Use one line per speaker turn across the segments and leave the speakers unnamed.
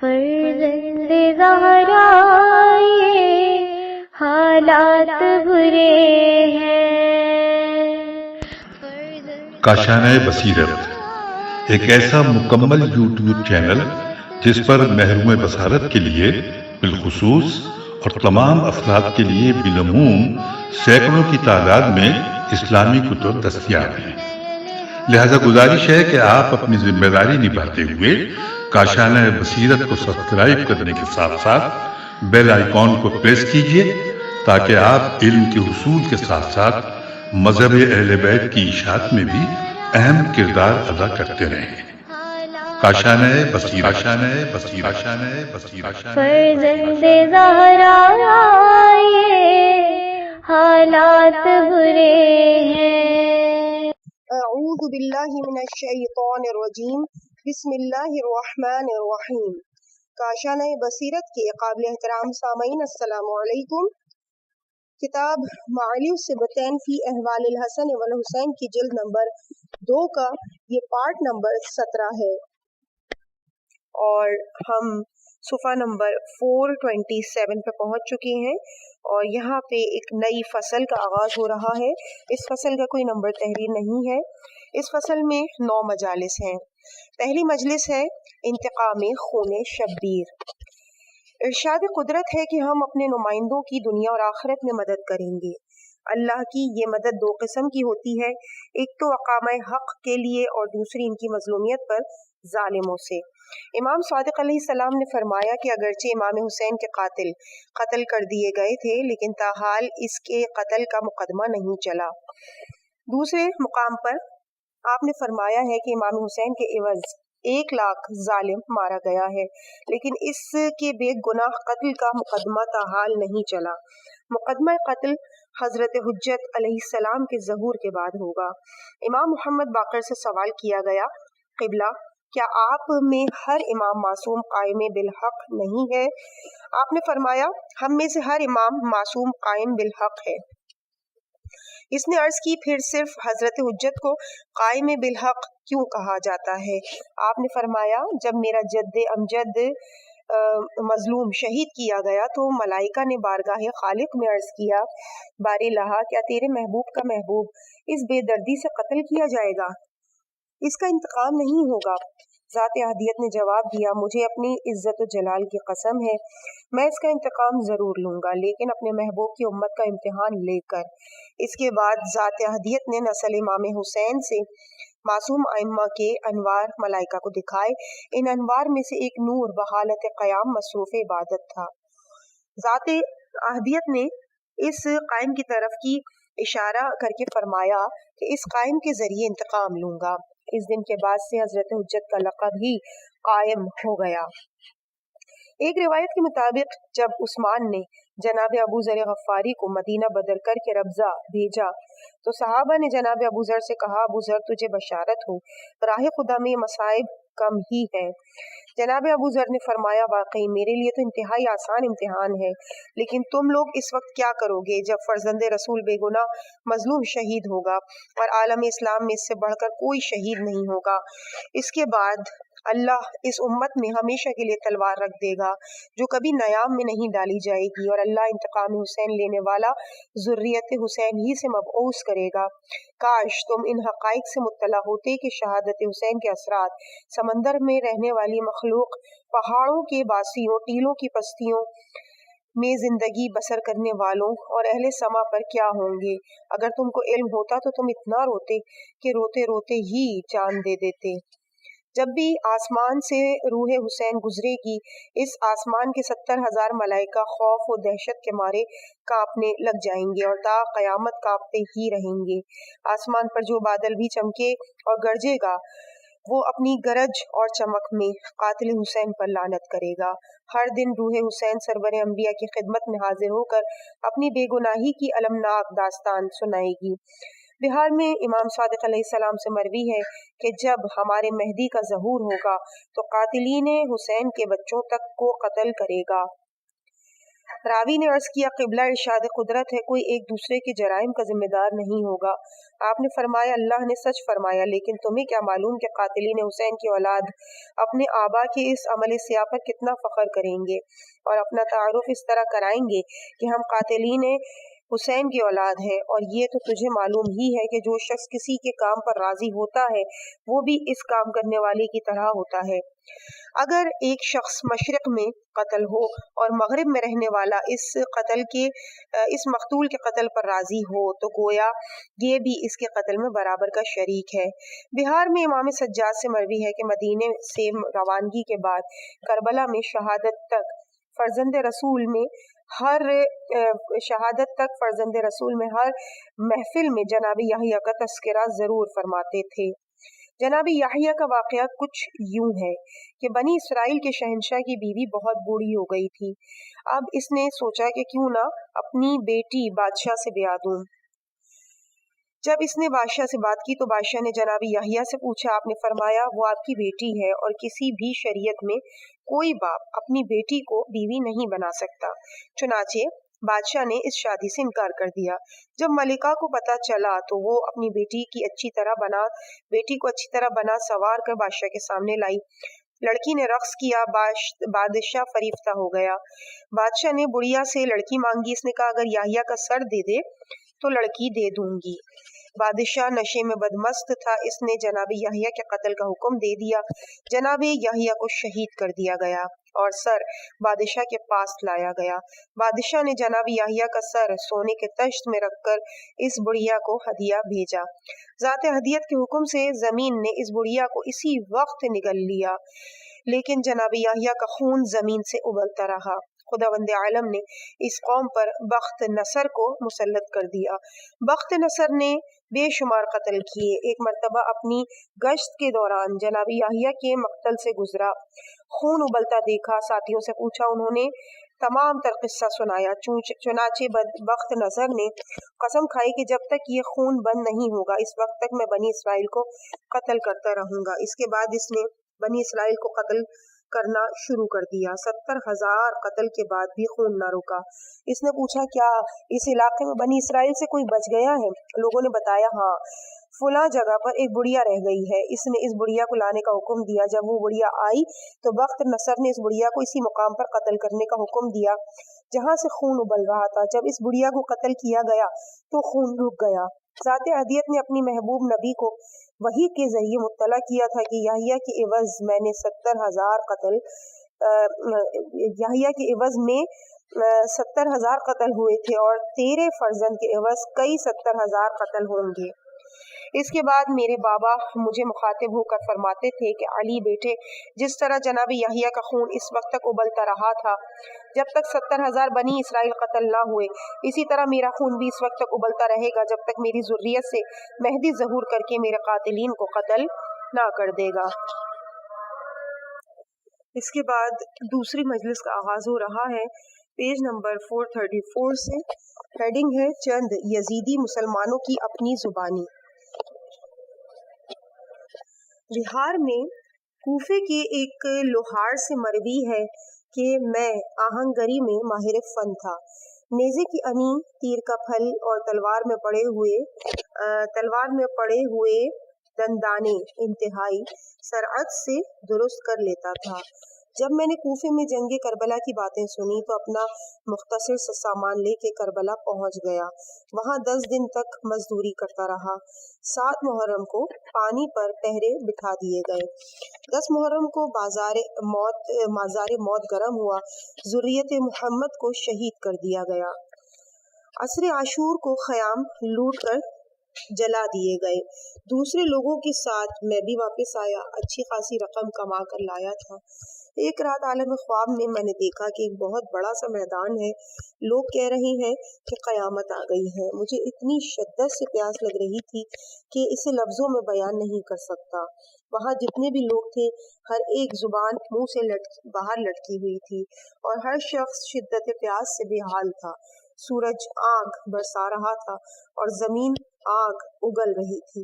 فرزند زہرا یہ حالات برے ہیں۔
کاشانۂ بصیرت ایک ایسا مکمل یوٹیوب چینل جس پر محروم بصارت کے لیے بالخصوص اور تمام افراد کے لیے بالعموم سینکڑوں کی تعداد میں اسلامی کتب دستیاب ہیں۔ لہذا گزارش ہے کہ آپ اپنی ذمہ داری نبھاتے ہوئے کاشانۂ بصیرت کو سبسکرائب کرنے کے ساتھ ساتھ بیل آئیکن کو پریس کیجیے تاکہ آپ علم کے حصول کے ساتھ ساتھ مذہب اہل بیت کی اشاعت میں بھی اہم کردار ادا کرتے رہیں۔ کاشانۂ بصیرت، کاشانۂ بصیرت، کاشانۂ بصیرت۔
فرزند زہرا یہ حالات برے ہیں۔
اعوذ باللہ من الشیطان الرجیم، بسم اللہ الرحمن الرحیم۔ کاشانۂ بصیرت کے قابل احترام سامعین السلام علیکم۔ کتاب معالی الصبتین فی احوال الحسن والحسین کی جلد نمبر 2 کا یہ پارٹ نمبر 17 ہے، اور ہم صفحہ نمبر 427 پہ پہنچ چکے ہیں، اور یہاں پہ ایک نئی فصل کا آغاز ہو رہا ہے۔ اس فصل کا کوئی نمبر تحریر نہیں ہے۔ اس فصل میں 9 مجالس ہیں۔ پہلی مجلس ہے انتقام خون شبیر۔ ارشاد قدرت ہے کہ ہم اپنے نمائندوں کی دنیا اور آخرت میں مدد کریں گے۔ اللہ کی یہ مدد 2 قسم کی ہوتی ہے، ایک تو اقامہ حق کے لیے اور دوسری ان کی مظلومیت پر ظالموں سے۔ امام صادق علیہ السلام نے فرمایا کہ اگرچہ امام حسین کے قاتل قتل کر دیے گئے تھے، لیکن تاحال اس کے قتل کا مقدمہ نہیں چلا۔ دوسرے مقام پر آپ نے فرمایا ہے کہ امام حسین کے عوض 1,00,000 ظالم مارا گیا ہے، لیکن اس کے بے گناہ قتل کا مقدمہ تاحال نہیں چلا۔ مقدمہ قتل حضرت حجت علیہ السلام کے ظہور کے بعد ہوگا۔ امام محمد باقر سے سوال کیا گیا، قبلہ کیا آپ میں ہر امام معصوم قائم بالحق نہیں ہے؟ آپ نے فرمایا، ہم میں سے ہر امام معصوم قائم بالحق ہے۔ اس نے عرض کی، پھر صرف حضرت حجت کو قائم بالحق کیوں کہا جاتا ہے؟ آپ نے فرمایا، جب میرا جد امجد مظلوم شہید کیا گیا تو ملائکہ نے بارگاہ خالق میں عرض کیا، باری الہ، کیا تیرے محبوب کا محبوب اس بے دردی سے قتل کیا جائے گا؟ اس کا انتقام نہیں ہوگا۔ ذات احدیت نے جواب دیا، مجھے اپنی عزت و جلال کی قسم ہے، میں اس کا انتقام ضرور لوں گا، لیکن اپنے محبوب کی امت کا امتحان لے کر۔ اس کے بعد ذات احدیت نے نسل امام حسین سے معصوم ائمہ کے انوار ملائکہ کو دکھائے۔ ان انوار میں سے ایک نور بحالت قیام مصروف عبادت تھا۔ ذات احدیت نے اس قائم کی طرف کی اشارہ کر کے فرمایا کہ اس قائم کے ذریعے انتقام لوں گا۔ اس دن کے بعد سے حضرت حجت کا لقب ہی قائم ہو گیا۔ ایک روایت کے مطابق جب عثمان نے جناب ابو ذر غفاری کو مدینہ بدر کر کے ربضہ بھیجا تو صحابہ نے جناب ابو ذر سے کہا، ابو ذر تجھے بشارت ہو، راہ خدا میں مصائب کم ہی ہے۔ جناب ابو ذر نے فرمایا، واقعی میرے لیے تو انتہائی آسان امتحان ہے، لیکن تم لوگ اس وقت کیا کرو گے جب فرزند رسول بے گناہ مظلوم شہید ہوگا اور عالم اسلام میں اس سے بڑھ کر کوئی شہید نہیں ہوگا۔ اس کے بعد اللہ اس امت میں ہمیشہ کے لیے تلوار رکھ دے گا جو کبھی نیام میں نہیں ڈالی جائے گی، اور اللہ انتقام حسین لینے والا ذریت حسین ہی سے مبعوث کرے گا۔ کاش تم ان حقائق سے مطلع ہوتے کہ شہادت حسین کے اثرات سمندر میں رہنے والی مخلوق، پہاڑوں کے باسیوں، ٹیلوں کی پستیوں میں زندگی بسر کرنے والوں اور اہل سما پر کیا ہوں گے۔ اگر تم کو علم ہوتا تو تم اتنا روتے کہ روتے روتے ہی جان دے دیتے۔ جب بھی آسمان سے روح حسین گزرے گی، اس آسمان کے 70,000 ملائکہ خوف و دہشت کے مارے کانپنے لگ جائیں گے اور تا قیامت کانپتے ہی رہیں گے۔ آسمان پر جو بادل بھی چمکے اور گرجے گا، وہ اپنی گرج اور چمک میں قاتل حسین پر لعنت کرے گا۔ ہر دن روح حسین سرور انبیاء کی خدمت میں حاضر ہو کر اپنی بے گناہی کی المناک داستان سنائے گی۔ بہار میں امام صادق علیہ السلام سے مروی ہے کہ جب ہمارے مہدی کا ظہور ہوگا تو قاتلین حسین کے بچوں تک کو قتل کرے گا۔ راوی نے عرض کیا قبلہ ارشاد قدرت ہے، کوئی ایک دوسرے کے جرائم کا ذمہ دار نہیں ہوگا۔ آپ نے فرمایا اللہ نے سچ فرمایا، لیکن تمہیں کیا معلوم کہ قاتلین حسین کی اولاد اپنے آبا کے اس عمل سیاہ پر کتنا فخر کریں گے اور اپنا تعارف اس طرح کرائیں گے کہ ہم قاتلین حسین کی اولاد ہے۔ اور یہ تو تجھے معلوم ہی ہے کہ جو شخص کسی کے کام پر راضی ہوتا ہے وہ بھی اس کام کرنے والے کی طرح ہوتا ہے۔ اگر ایک شخص مشرق میں قتل ہو اور مغرب میں رہنے والا اس مقتول کے قتل پر راضی ہو تو گویا یہ بھی اس کے قتل میں برابر کا شریک ہے۔ بہار میں امام سجاد سے مروی ہے کہ مدینے سے روانگی کے بعد کربلا میں شہادت تک فرزند رسول میں ہر محفل میں جناب یحییٰ کا تذکرہ ضرور فرماتے تھے۔ جناب یحییٰ کا واقعہ کچھ یوں ہے کہ بنی اسرائیل کے شہنشاہ کی بیوی بہت بوڑھی ہو گئی تھی۔ اب اس نے سوچا کہ کیوں نہ اپنی بیٹی بادشاہ سے بیاہ دوں۔ جب اس نے بادشاہ سے بات کی تو بادشاہ نے جناب یحییٰ سے پوچھا، آپ نے فرمایا وہ آپ کی بیٹی ہے اور کسی بھی شریعت میں کوئی باپ اپنی بیٹی کو بیوی نہیں بنا سکتا۔ چنانچہ بادشاہ نے اس شادی سے انکار کر دیا۔ جب ملکہ کو پتہ چلا تو وہ اپنی بیٹی کو اچھی طرح بنا سوار کر بادشاہ کے سامنے لائی۔ لڑکی نے رقص کیا، بادشاہ فریفتہ ہو گیا۔ بادشاہ نے بڑھیا سے لڑکی مانگی، اس نے کہا اگر یحییٰ کا سر دے دے تو لڑکی دے دوں گی۔ بادشاہ نشے میں بدمست تھا، اس نے جناب یحییٰ کے قتل کا حکم دے دیا۔ جناب یحییٰ کو شہید کر دیا گیا اور سر بادشاہ کے پاس لایا گیا۔ بادشاہ نے جناب یحییٰ کا سر سونے کے تشت میں رکھ کر اس بڑھیا کو ہدیہ بھیجا۔ ذات ہدیت کے حکم سے زمین نے اس بڑھیا کو اسی وقت نگل لیا، لیکن جناب یحییٰ کا خون زمین سے ابلتا رہا۔ خداوند عالم نے اس قوم پر بخت نصر کو مسلط کر دیا۔ بخت نصر نے بے شمار قتل کیے۔ ایک مرتبہ اپنی گشت کے دوران جناب یحییٰ کے مقتل سے گزرا، خون ابلتا دیکھا، ساتھیوں سے پوچھا، انہوں نے تمام تر قصہ سنایا۔ چنانچہ بخت نصر نے قسم کھائی کہ جب تک یہ خون بند نہیں ہوگا اس وقت تک میں بنی اسرائیل کو قتل کرتا رہوں گا۔ اس کے بعد اس نے بنی اسرائیل کو قتل کرنا شروع کر دیا۔ 70,000 قتل کے بعد بھی خون نہ رکا۔ اس نے پوچھا کیا اس علاقے میں بنی اسرائیل سے کوئی بچ گیا ہے؟ لوگوں نے بتایا ہاں، فلاں جگہ پر ایک بڑھیا رہ گئی ہے۔ اس نے اس بڑھیا کو لانے کا حکم دیا۔ جب وہ بڑھیا آئی تو بخت نصر نے اس بڑھیا کو اسی مقام پر قتل کرنے کا حکم دیا جہاں سے خون ابل رہا تھا۔ جب اس بڑھیا کو قتل کیا گیا تو خون رک گیا۔ ذات ہدیت نے اپنی محبوب نبی کو وحی کے ذریعے مطلع کیا تھا کہ یحییٰ کے عوض میں 70,000 قتل ہوئے تھے اور تیرے فرزند کے عوض کئی 70,000 قتل ہوں گے۔ اس کے بعد میرے بابا مجھے مخاطب ہو کر فرماتے تھے کہ علی بیٹے، جس طرح جناب یحییٰ کا خون اس وقت تک ابلتا رہا تھا جب تک 70,000 بنی اسرائیل قتل نہ ہوئے، اسی طرح میرا خون بھی اس وقت تک ابلتا رہے گا جب تک میری ذریت سے مہدی ظہور کر کے میرے قاتلین کو قتل نہ کر دے گا۔ اس کے بعد دوسری مجلس کا آغاز ہو رہا ہے، پیج نمبر 434 سے۔ ہیڈنگ ہے چند یزیدی مسلمانوں کی اپنی زبانی۔ بہار میں کوفے کے ایک لوہار سے مروی ہے کہ میں آہنگری میں ماہر فن تھا۔ نیزے کی انی، تیر کا پھل اور تلوار میں پڑے ہوئے دندانے انتہائی سرعت سے درست کر لیتا تھا۔ جب میں نے کوفے میں جنگ کربلا کی باتیں سنی تو اپنا مختصر سا سامان لے کے کربلا پہنچ گیا۔ وہاں 10 دن تک مزدوری کرتا رہا۔ 7 محرم کو پانی پر پہرے بٹھا دیے گئے۔ 10 محرم کو مازار موت گرم ہوا، ذریت محمد کو شہید کر دیا گیا۔ عصر عاشور کو خیام لوٹ کر جلا دیے گئے۔ دوسرے لوگوں کے ساتھ میں بھی واپس آیا، اچھی خاصی رقم کما کر لایا تھا۔ ایک رات عالم خواب میں نے دیکھا کہ ایک بہت بڑا سا میدان ہے، لوگ کہہ رہے ہیں کہ قیامت آ گئی ہے۔ مجھے اتنی شدت سے پیاس لگ رہی تھی کہ اسے لفظوں میں بیان نہیں کر سکتا۔ وہاں جتنے بھی لوگ تھے ہر ایک زبان منہ سے باہر لٹکی ہوئی تھی اور ہر شخص شدت پیاس سے بے حال تھا۔ سورج آگ برسا رہا تھا اور زمین آگ اگل رہی تھی۔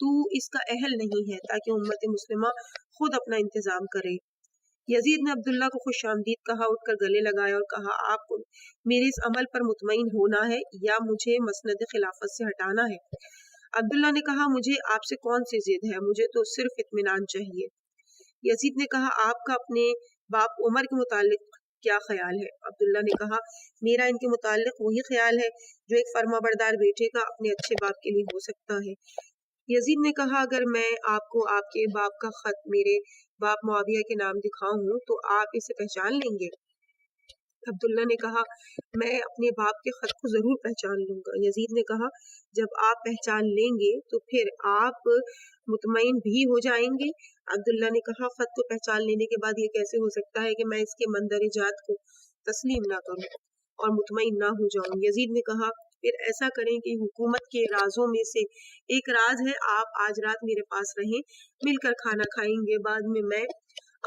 تو اس کا اہل نہیں ہے تاکہ امت مسلمہ خود اپنا انتظام کرے۔ یزید نے عبداللہ کو خوش آمدید کہا، اٹھ کر گلے لگایا اور کہا آپ کو میرے اس عمل پر مطمئن ہونا ہے یا مجھے مسند خلافت سے ہٹانا ہے؟ عبداللہ نے کہا مجھے آپ سے کون سی ضد ہے، مجھے تو صرف اطمینان چاہیے۔ یزید نے کہا آپ کا اپنے باپ عمر کے متعلق کیا خیال ہے؟ عبداللہ نے کہا میرا ان کے متعلق وہی خیال ہے جو ایک فرما بردار بیٹے کا اپنے اچھے باپ کے لیے ہو سکتا ہے۔ یزید نے کہا اگر میں آپ کو آپ کے باپ کا خط میرے باپ معاویہ کے نام دکھاؤں تو آپ اسے پہچان لیں گے؟ عبداللہ نے کہا میں اپنے باپ کے خط کو ضرور پہچان لوں گا۔ یزید نے کہا جب آپ پہچان لیں گے تو پھر آپ مطمئن بھی ہو جائیں گے؟ عبداللہ نے کہا خط کو پہچان لینے کے بعد یہ کیسے ہو سکتا ہے کہ میں اس کے مندرجات کو تسلیم نہ کروں اور مطمئن نہ ہو جاؤں۔ یزید نے کہا پھر ایسا کریں کہ حکومت کے رازوں میں سے ایک راز ہے، آپ آج رات میرے پاس رہیں، مل کر کھانا کھائیں گے، بعد میں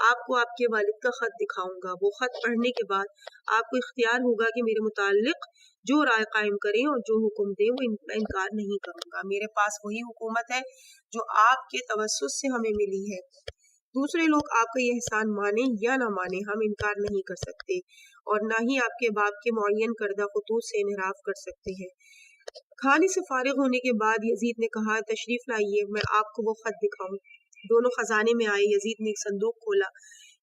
آپ کو آپ کے والد کا خط دکھاؤں گا۔ وہ خط پڑھنے کے بعد آپ کو اختیار ہوگا کہ میرے متعلق جو رائے قائم کریں اور جو حکم دیں وہ میں انکار نہیں کروں گا۔ میرے پاس وہی حکومت ہے جو آپ کے توسط سے ہمیں ملی ہے۔ دوسرے لوگ آپ کا یہ احسان مانیں یا نہ مانیں ہم انکار نہیں کر سکتے اور نہ ہی آپ کے باپ کے معین کردہ خطوط سے انحراف کر سکتے ہیں۔ کھانے سے فارغ ہونے کے بعد یزید نے کہا تشریف لائیے میں آپ کو وہ خط دکھاؤں۔ دونوں خزانے میں آئے۔ یزید نے ایک صندوق کھولا،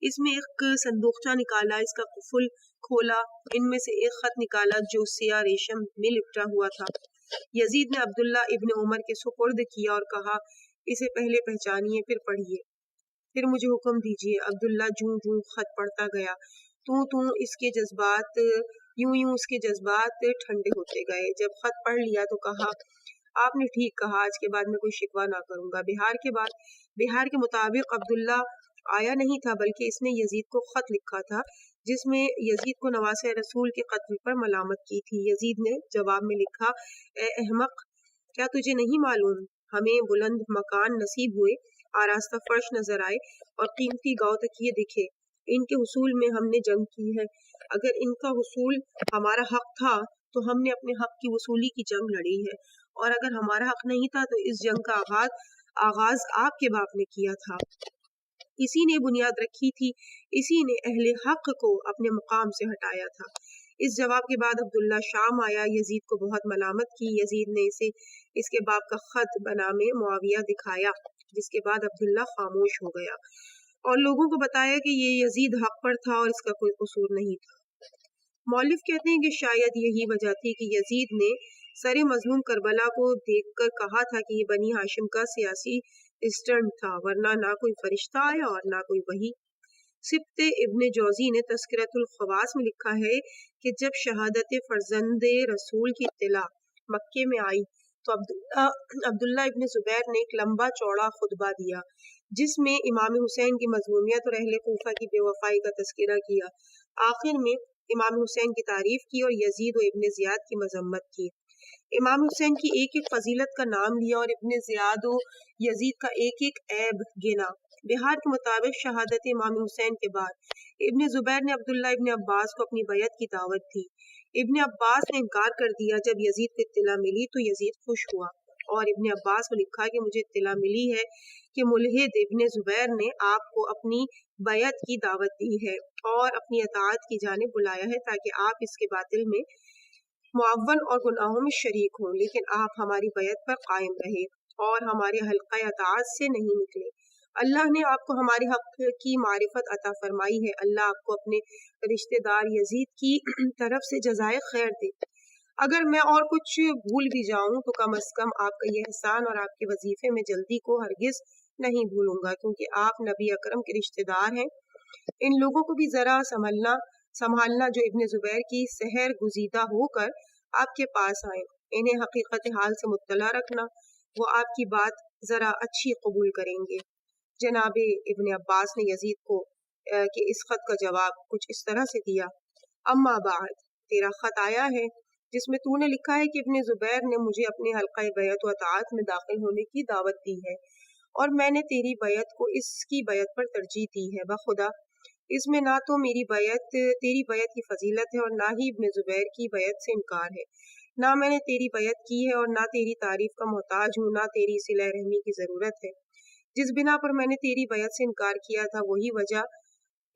اس میں ایک صندوقچہ نکالا، اس کا قفل کھولا، ان میں سے ایک خط نکالا جو سیاہ ریشم میں لپٹا ہوا تھا۔ یزید نے عبداللہ ابن عمر کے سپرد کیا اور کہا اسے پہلے پہچانیے پھر پڑھیے، پھر مجھے حکم دیجیے۔ عبداللہ جوں جوں خط پڑھتا گیا اس کے جذبات ٹھنڈے ہوتے گئے۔ جب خط پڑھ لیا تو کہا آپ نے ٹھیک کہا، آج کے بعد میں کوئی شکوہ نہ کروں گا۔ بہار کے مطابق عبداللہ آیا نہیں تھا بلکہ اس نے یزید کو خط لکھا تھا جس میں یزید کو نواسہ رسول کے قتل پر ملامت کی تھی۔ یزید نے جواب میں لکھا اے احمق، کیا تجھے نہیں معلوم ہمیں بلند مکان نصیب ہوئے، آراستہ فرش نظر آئے اور قیمتی گاؤ تکیے دکھے، ان کے حصول میں ہم نے جنگ کی ہے، اگر ان کا حصول ہمارا حق تھا تو ہم نے اپنے حق کی وصولی کی جنگ لڑی ہے، اور اگر ہمارا حق نہیں تھا تو اس جنگ کا آغاز آپ کے باپ نے کیا تھا، اسی نے بنیاد رکھی تھی، اسی نے اہل حق کو اپنے مقام سے ہٹایا تھا۔ اس جواب کے بعد عبداللہ شام آیا، یزید کو بہت ملامت کی۔ یزید نے اسے اس کے باپ کا خط بنام معاویہ دکھایا، جس کے بعد عبداللہ خاموش ہو گیا اور لوگوں کو بتایا کہ یہ یزید حق پر تھا اور اس کا کوئی قصور نہیں تھا۔ مؤلف کہتے ہیں کہ شاید یہی وجہ تھی کہ یزید نے سر مظلوم کربلا کو دیکھ کر کہا تھا کہ یہ بنی ہاشم کا سیاسی اسٹنٹ تھا، ورنہ نہ کوئی فرشتہ آیا اور نہ کوئی وحی۔ سبت ابن جوزی نے تذکرۃ الخواص میں لکھا ہے کہ جب شہادت فرزند رسول کی اطلاع مکے میں آئی تو عبداللہ ابن زبیر نے ایک لمبا چوڑا خطبہ دیا جس میں امام حسین کی مظلومیت اور اہل کوفہ کی بے وفائی کا تذکرہ کیا۔ آخر میں امام حسین کی تعریف کی اور یزید و ابن زیاد کی مذمت کی۔ امام حسین کی ایک ایک فضیلت کا نام لیا اور ابن زیاد و یزید کا ایک ایک عیب گنا۔ بہار کے مطابق شہادت امام حسین کے بعد ابن زبیر نے عبداللہ ابن عباس کو اپنی بیعت کی دعوت دی۔ ابن عباس نے انکار کر دیا۔ جب یزید کو اطلاع ملی تو یزید خوش ہوا اور ابن عباس کو لکھا کہ مجھے اطلاع ملی ہے کہ ملحد ابن زبیر نے آپ کو اپنی بیعت کی دعوت دی ہے اور اپنی اطاعت کی جانب بلایا ہے تاکہ آپ اس کے باطل میں معاون اور گناہوں میں شریک ہوں، لیکن آپ ہماری بیعت پر قائم رہے اور ہمارے حلقہ اطاعت سے نہیں نکلے۔ اللہ نے آپ کو ہمارے حق کی معرفت عطا فرمائی ہے، اللہ آپ کو اپنے رشتہ دار یزید کی طرف سے جزائے خیر دے۔ اگر میں اور کچھ بھول بھی جاؤں تو کم از کم آپ کا یہ احسان اور آپ کے وظیفے میں جلدی کو ہرگز نہیں بھولوں گا، کیونکہ آپ نبی اکرم کے رشتہ دار ہیں۔ ان لوگوں کو بھی ذرا سنبھالنا جو ابن زبیر کی سحر گزیدہ ہو کر آپ کے پاس آئے، انہیں حقیقت حال سے مطلع رکھنا، وہ آپ کی بات ذرا اچھی قبول کریں گے۔ جناب ابن عباس نے یزید کو کہ اس خط کا جواب کچھ اس طرح سے دیا: اما بعد، تیرا خط آیا ہے جس میں تو نے لکھا ہے کہ ابن زبیر نے مجھے اپنے حلقہ بیعت و اطاعت میں داخل ہونے کی دعوت دی ہے اور میں نے تیری بیعت کو اس کی بیعت پر ترجیح دی ہے۔ بخدا اس میں نہ تو تیری بیعت کی فضیلت ہے اور نہ ہی ابن زبیر کی بیعت سے انکار ہے۔ نہ میں نے تیری بیعت کی ہے اور نہ تیری تعریف کا محتاج ہوں، نہ تیری صلہ رحمی کی ضرورت ہے۔ جس بنا پر میں نے تیری بیعت سے انکار کیا تھا وہی وجہ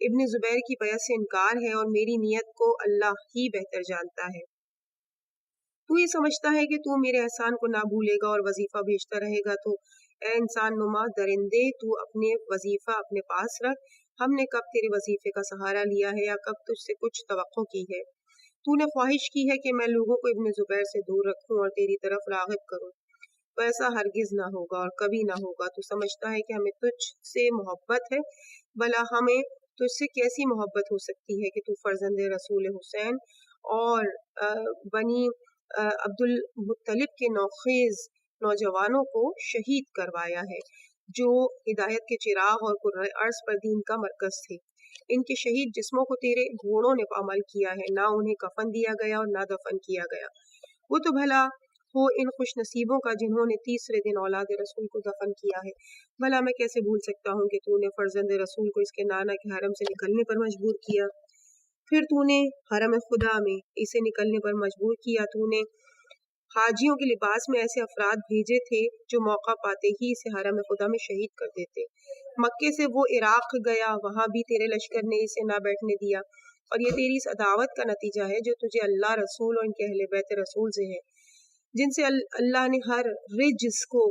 ابن زبیر کی بیعت سے انکار ہے، اور میری نیت کو اللہ ہی بہتر جانتا ہے۔ تو یہ سمجھتا ہے کہ تو میرے احسان کو نہ بھولے گا اور وظیفہ بھیجتا رہے گا، تو اے انسان نما درندے، تو اپنے وظیفہ اپنے پاس رکھ۔ ہم نے کب تیرے وظیفے کا سہارا لیا ہے یا کب تجھ سے کچھ توقع کی ہے؟ تو نے خواہش کی ہے کہ میں لوگوں کو ابن زبیر سے دور رکھوں اور تیری طرف راغب کروں، تو ایسا ہرگز نہ ہوگا اور کبھی نہ ہوگا۔ تو سمجھتا ہے کہ ہمیں تجھ سے محبت ہے، بھلا ہمیں تجھ سے کیسی محبت ہو سکتی ہے کہ تو فرزند رسول حسین اور بنی عبد المطلب کے نوخیز نوجوانوں کو شہید کروایا ہے، جو ہدایت کے چراغ اور قرۂ ارض پر دین کا مرکز تھے۔ ان کے شہید جسموں کو تیرے گھوڑوں نے پامال کیا ہے، نہ انہیں کفن دیا گیا اور نہ دفن کیا گیا۔ وہ تو بھلا ہو ان خوش نصیبوں کا جنہوں نے تیسرے دن اولاد رسول کو دفن کیا ہے۔ بھلا میں کیسے بھول سکتا ہوں کہ تو نے فرزند رسول کو اس کے نانا کے حرم سے نکلنے پر مجبور کیا، پھر تو نے حرم خدا میں اسے نکلنے پر مجبور کیا۔ تو نے حاجیوں کے لباس میں ایسے افراد بھیجے تھے جو موقع پاتے ہی اسے حرم خدا میں شہید کر دیتے۔ مکے سے وہ عراق گیا، وہاں بھی تیرے لشکر نے اسے نہ بیٹھنے دیا، اور یہ تیری اس عداوت کا نتیجہ ہے جو تجھے اللہ، رسول اور ان کے اہل بیت رسول سے ہے، جن سے اللہ نے ہر رجس کو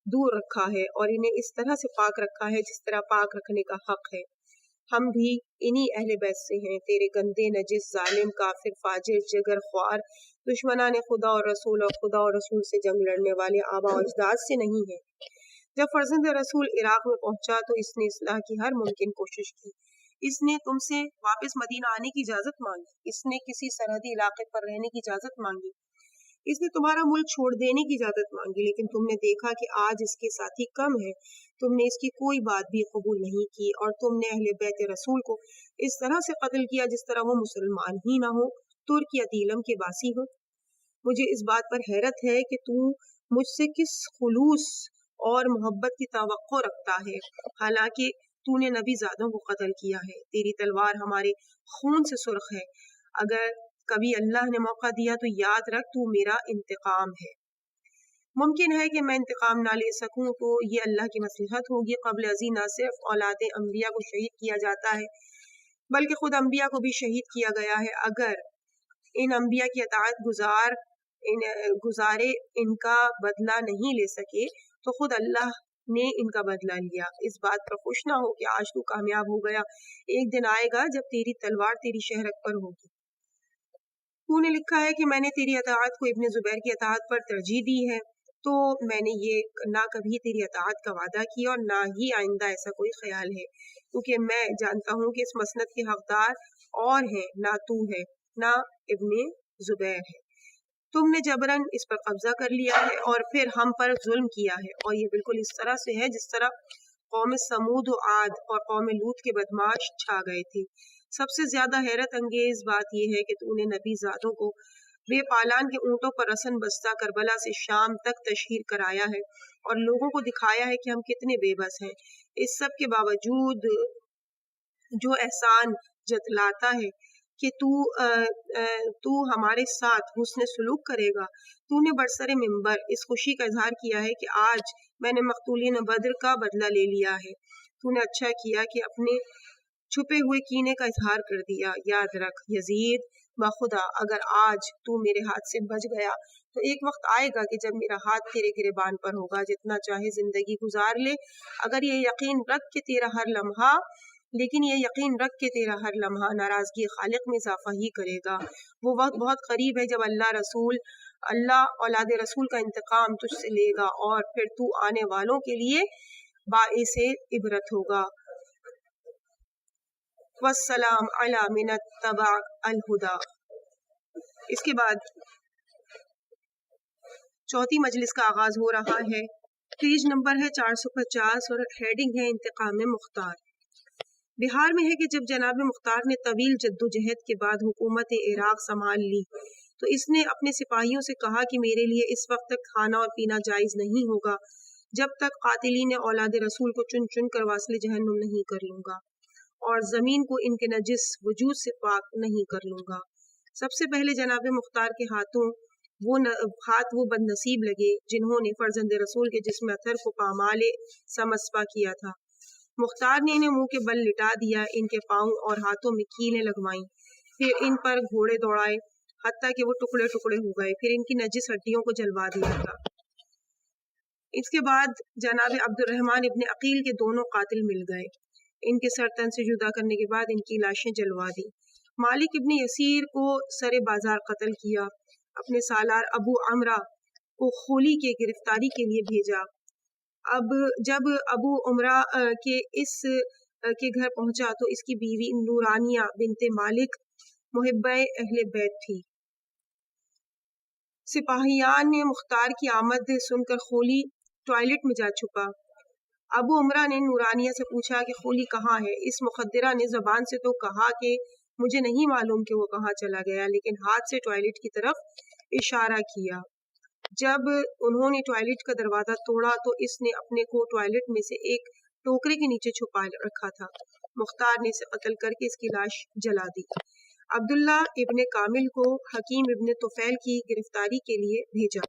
دور رکھا ہے اور انہیں اس طرح سے پاک رکھا ہے جس طرح پاک رکھنے کا حق ہے۔ ہم بھی انہی اہل بیت سے ہیں، تیرے گندے، نجس، ظالم، کافر، فاجر، جگر خوار دشمنان خدا اور خدا اور رسول سے جنگ لڑنے والے آبا و اجداد سے نہیں ہیں۔ جب فرزند رسول عراق میں پہنچا تو اس نے اصلاح کی ہر ممکن کوشش کی۔ اس نے تم سے واپس مدینہ آنے کی اجازت مانگی، اس نے کسی سرحدی علاقے پر رہنے کی اجازت مانگی، اس نے تمہارا ملک چھوڑ دینے کی اجازت مانگی، لیکن تم نے دیکھا کہ آج اس کے ساتھی کم ہیں، تم نے اس کی کوئی بات بھی قبول نہیں کی، اور تم نے اہل بیت رسول کو اس طرح سے قتل کیا جس طرح وہ مسلمان ہی نہ ہو، ترک یا دیلم کے باسی ہو۔ مجھے اس بات پر حیرت ہے کہ تو مجھ سے کس خلوص اور محبت کی توقع رکھتا ہے، حالانکہ تو نے نبی زادوں کو قتل کیا ہے، تیری تلوار ہمارے خون سے سرخ ہے۔ اگر کبھی اللہ نے موقع دیا تو یاد رکھ تو میرا انتقام ہے۔ ممکن ہے کہ میں انتقام نہ لے سکوں تو یہ اللہ کی مصلحت ہوگی۔ قبل ازیں نہ صرف اولاد انبیاء کو شہید کیا جاتا ہے بلکہ خود انبیاء کو بھی شہید کیا گیا ہے۔ اگر ان انبیاء کی اطاعت گزارے ان کا بدلہ نہیں لے سکے تو خود اللہ نے ان کا بدلہ لیا۔ اس بات پر خوش نہ ہو کہ آج تو کامیاب ہو گیا، ایک دن آئے گا جب تیری تلوار تیری شہرت پر ہوگی۔ تو نے لکھا ہے کہ میں نے تیری اطاعت کو ابن زبیر کی اطاعت پر ترجیح دی ہے، تو میں نے یہ نہ کبھی تیری اطاعت کا وعدہ کیا اور نہ ہی آئندہ ایسا کوئی خیال ہے، کیونکہ میں جانتا ہوں کہ اس مسند کے حقدار اور ہیں، نہ تو ہے نہ ابن زبیر ہے۔ تم نے جبراً اس پر قبضہ کر لیا ہے اور پھر ہم پر ظلم کیا ہے، اور یہ بالکل اس طرح سے ہے جس طرح قوم سمود و عاد اور قوم لوط کے بدماش چھا گئے تھے۔ سب سے زیادہ حیرت انگیز بات یہ ہے کہ تو نے نبی زادوں کو بے پالان کے اونٹوں پر رسن بستہ کربلا سے شام تک تشہیر کرایا ہے اور لوگوں کو دکھایا ہے کہ ہم کتنے بے بس ہیں۔ اس سب کے باوجود جو احسان جتلاتا ہے کہ تو ہمارے ساتھ حسن سلوک کرے گا، تو نے برسر منبر اس خوشی کا اظہار کیا ہے کہ آج میں نے مقتولین بدر کا بدلہ لے لیا ہے۔ تو نے اچھا کیا کہ اپنے چھپے ہوئے کینے کا اظہار کر دیا۔ یاد رکھ یزید، بخدا اگر آج تو میرے ہاتھ سے بچ گیا تو ایک وقت آئے گا کہ جب میرا ہاتھ تیرے گریبان پر ہوگا، جتنا چاہے زندگی گزار لے، اگر یہ یقین رکھ کہ تیرا ہر لمحہ ناراضگی خالق میں اضافہ ہی کرے گا۔ وہ وقت بہت قریب ہے جب اللہ اولاد رسول کا انتقام تجھ سے لے گا اور پھر تو آنے والوں کے لیے باعث عبرت ہوگا۔ والسلام علی من اتبع الہدی۔ اس کے بعد چوتھی مجلس کا آغاز ہو رہا ہے۔ پیج نمبر ہے 450 اور ہیڈنگ ہے انتقام مختار۔ بہار میں ہے کہ جب جناب مختار نے طویل جدوجہد کے بعد حکومت عراق سنبھال لی تو اس نے اپنے سپاہیوں سے کہا کہ میرے لیے اس وقت تک کھانا اور پینا جائز نہیں ہوگا جب تک قاتلین اولاد رسول کو چن چن کر واصل جہنم نہیں کر لوں گا اور زمین کو ان کے نجس وجود سے پاک نہیں کر لوں گا۔ سب سے پہلے جناب مختار کے ہاتھوں وہ بدنصیب لگے جنہوں نے فرزند رسول کے جسم اطہر کو پامال سمسپا کیا تھا۔ مختار نے انہیں منہ کے بل لٹا دیا، ان کے پاؤں اور ہاتھوں میں کیلیں لگوائیں، پھر ان پر گھوڑے دوڑائے حتیٰ کہ وہ ٹکڑے ٹکڑے ہو گئے، پھر ان کی نجس ہڈیوں کو جلوا دیا تھا۔ اس کے بعد جناب عبد الرحمن ابن عقیل کے دونوں قاتل مل گئے، ان کے سر تن سے جدا کرنے کے بعد ان کی لاشیں جلوا دی۔ مالک ابن یسیر کو سر بازار قتل کیا، اپنے سالار ابو عمرہ کو خولی کے گرفتاری کے لیے بھیجا۔ اب جب ابو عمرہ کے گھر پہنچا تو اس کی بیوی نورانیہ بنت مالک محبہ اہل بیت تھی۔ سپاہیان نے مختار کی آمد سن کر خولی ٹوائلٹ میں جا چھپا۔ ابو عمرہ نے نورانیہ سے پوچھا کہ خولی کہاں ہے؟ اس مخدرہ نے زبان سے تو کہا کہ مجھے نہیں معلوم کہ وہ کہاں چلا گیا، لیکن ہاتھ سے ٹوائلٹ کی طرف اشارہ کیا۔ جب انہوں نے ٹوائلٹ کا دروازہ توڑا تو اس نے اپنے کو ٹوائلٹ میں سے ایک ٹوکرے کے نیچے چھپا رکھا تھا۔ مختار نے اسے قتل کر کے اس کی لاش جلا دی۔ عبداللہ ابن کامل کو حکیم ابن طفیل کی گرفتاری کے لیے بھیجا۔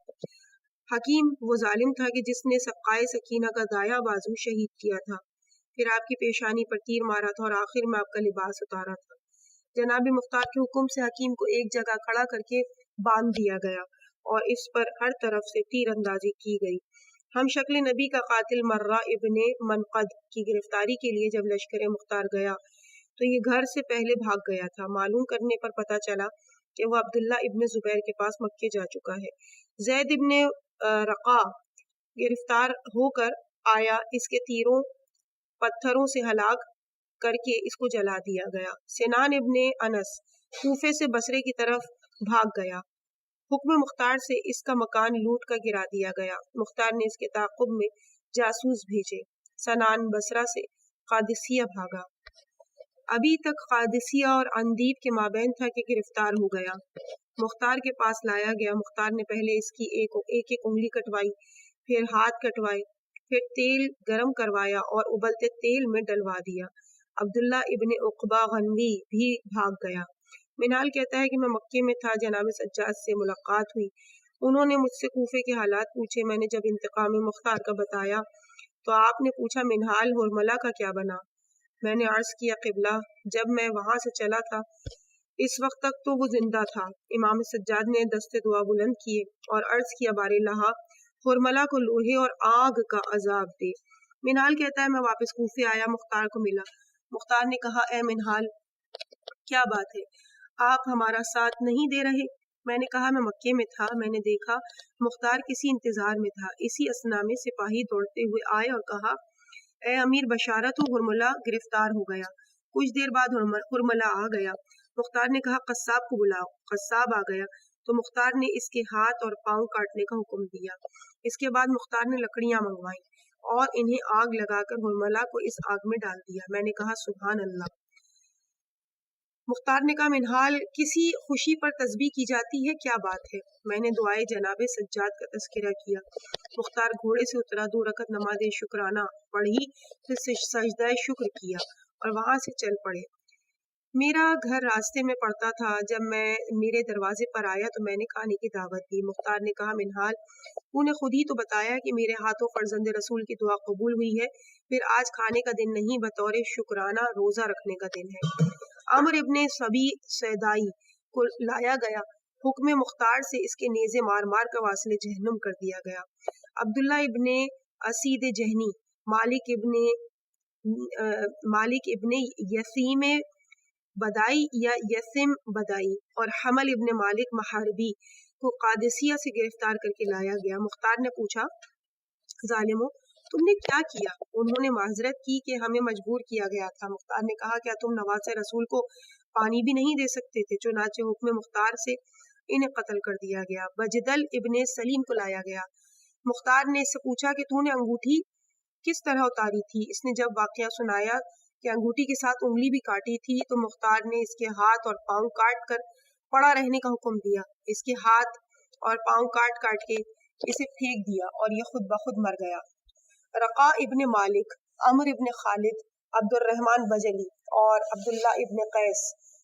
حکیم وہ ظالم تھا کہ جس نے سقائے سکینہ کا دایاں بازو شہید کیا تھا، پھر آپ کی پیشانی پر تیر مارا تھا اور آخر میں آپ کا لباس اتارا تھا۔ جناب مختار کے حکم سے حکیم کو ایک جگہ کھڑا کر کے باندھ دیا گیا اور اس پر ہر طرف سے تیر اندازی کی گئی۔ ہم شکل نبی کا قاتل مرہ ابن منقد کی گرفتاری کے لیے جب لشکر مختار گیا تو یہ گھر سے پہلے بھاگ گیا تھا۔ معلوم کرنے پر پتہ چلا کہ وہ عبداللہ ابن زبیر کے پاس مکے جا چکا ہے۔ زید ابن رقا گرفتار ہو کر آیا، اس کے تیروں پتھروں سے ہلاک کر کے اس کو جلا دیا گیا۔ سنان ابن انس کوفے سے بصرے کی طرف بھاگ گیا۔ حکم مختار سے اس کا مکان لوٹ کر گرا دیا گیا۔ مختار نے اس کے تعاقب میں جاسوس بھیجے۔ سنان بصرہ سے قادسیہ بھاگا۔ ابھی تک قادسیہ اور اندیب کے مابین تھا کہ گرفتار ہو گیا۔ مختار کے پاس لایا گیا۔ مختار نے پہلے اس کی ایک انگلی کٹوائی، پھر ہاتھ کٹوائے، پھر تیل گرم کروایا اور ابلتے تیل میں ڈلوا دیا۔ عبداللہ ابن عقبہ غنوی بھی بھاگ گیا۔ منہال کہتا ہے کہ میں مکے میں تھا، جناب سجاد سے ملاقات ہوئی، انہوں نے مجھ سے کوفے کے حالات پوچھے۔ میں نے جب انتقام مختار کا بتایا تو آپ نے پوچھا منہال ہرملہ کا کیا بنا؟ میں نے عرض کیا قبلہ جب میں وہاں سے چلا تھا اس وقت تک تو وہ زندہ تھا۔ امام سجاد نے دستے دعا بلند کیے اور عرض کیا بار اللہ ہرملہ کو لوہے اور آگ کا عذاب دے۔ منہال کہتا ہے میں واپس کوفے آیا، مختار کو ملا۔ مختار نے کہا اے منہال کیا بات ہے، آپ ہمارا ساتھ نہیں دے رہے؟ میں نے کہا میں مکے میں تھا، میں نے دیکھا مختار کسی انتظار میں تھا۔ اسی اثنا میں سپاہی دوڑتے ہوئے آئے اور کہا اے امیر بشارت ہو، ہرملہ گرفتار ہو گیا۔ کچھ دیر بعد ہرملہ آ گیا۔ مختار نے کہا قصاب کو بلاؤ۔ قصاب آ گیا تو مختار نے اس کے ہاتھ اور پاؤں کاٹنے کا حکم دیا۔ اس کے بعد مختار نے لکڑیاں منگوائیں اور انہیں آگ لگا کر ہرملہ کو اس آگ میں ڈال دیا۔ میں نے کہا سبحان اللہ۔ مختار نے کہا منہال کسی خوشی پر تسبیح کی جاتی ہے، کیا بات ہے؟ میں نے دعائے جناب سجاد کا تذکرہ کیا۔ مختار گھوڑے سے اترا، 2 رکعت نماز شکرانہ پڑھی، پھر سجدہ شکر کیا اور وہاں سے چل پڑے۔ میرا گھر راستے میں پڑتا تھا، جب میں میرے دروازے پر آیا تو میں نے کھانے کی دعوت دی۔ مختار نے کہا منہال تو نے خود ہی تو بتایا کہ میرے ہاتھوں فرزند رسول کی دعا قبول ہوئی ہے، پھر آج کھانے کا دن نہیں بطور شکرانہ روزہ رکھنے کا دن ہے۔ عمر ابن صبی سیدائی کو لایا گیا، حکم مختار سے اس کے نیزے مار مار کر واصل جہنم کر دیا گیا۔ عبداللہ ابن اسید جہنی، مالک ابن یسیم بدائی یا یسم بدائی اور حمل ابن مالک محاربی کو قادسیہ سے گرفتار کر کے لایا گیا۔ مختار نے پوچھا ظالموں تم نے کیا کیا؟ انہوں نے معذرت کی کہ ہمیں مجبور کیا گیا تھا۔ مختار نے کہا کیا تم نواز رسول کو پانی بھی نہیں دے سکتے تھے؟ چنانچہ حکم مختار سے انہیں قتل کر دیا گیا۔ بجدل ابن سلیم کو لایا گیا۔ مختار نے اس سے پوچھا کہ تو نے انگوٹھی کس طرح اتاری تھی؟ اس نے جب واقعہ سنایا کہ انگوٹھی کے ساتھ انگلی بھی کاٹی تھی تو مختار نے اس کے ہاتھ اور پاؤں کاٹ کر پڑا رہنے کا حکم دیا۔ اس کے ہاتھ اور پاؤں کاٹ کاٹ کے اسے پھینک دیا اور یہ خود بخود مر گیا۔ رقا ابن مالک، عمر ابن خالد، عبد الرحمن بجلی اور عبداللہ ابن قیس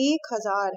1,000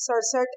67